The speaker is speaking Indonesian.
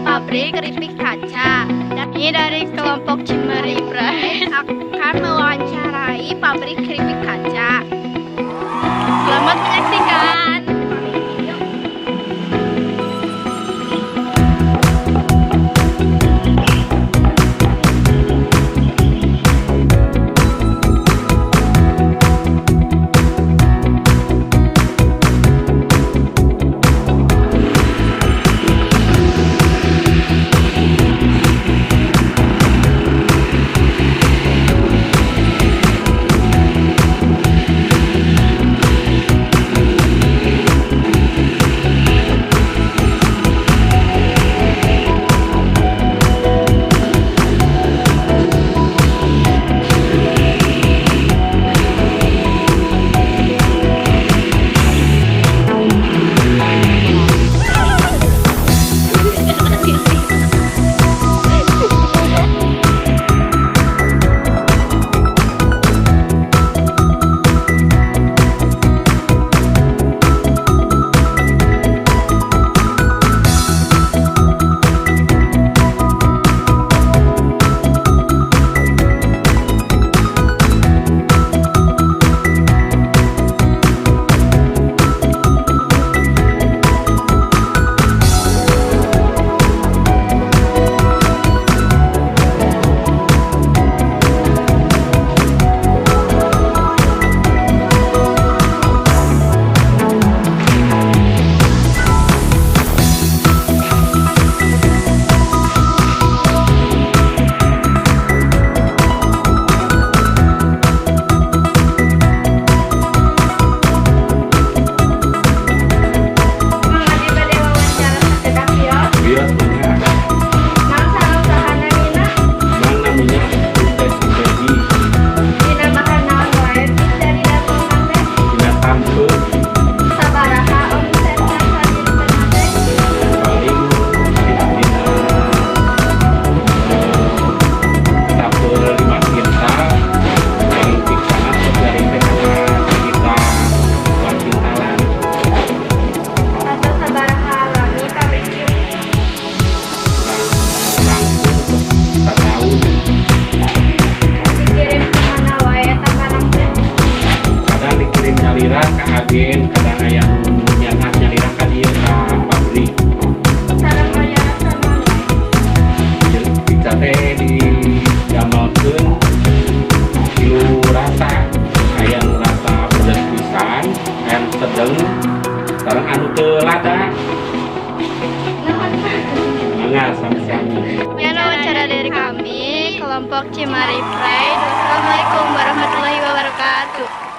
pabrik keripik kaca. Kami dari kelompok Cimahi Pride akan mewawancarai pabrik keripik kaca. Selamat menyaksikan. Agen kadang aya nyalirah ka dieu ka pabrik. Sareng aya rasa Jeung pizza teh didamelkeun tilu rasa. Aya nu rasa pedas pisan, aya nu sedeng, sareng anu teu lada. Enggak sami-sami. Sekian wawancara dari kami, kelompok Cimahi Pride. Wassalamualaikum warahmatullahi wabarakatuh.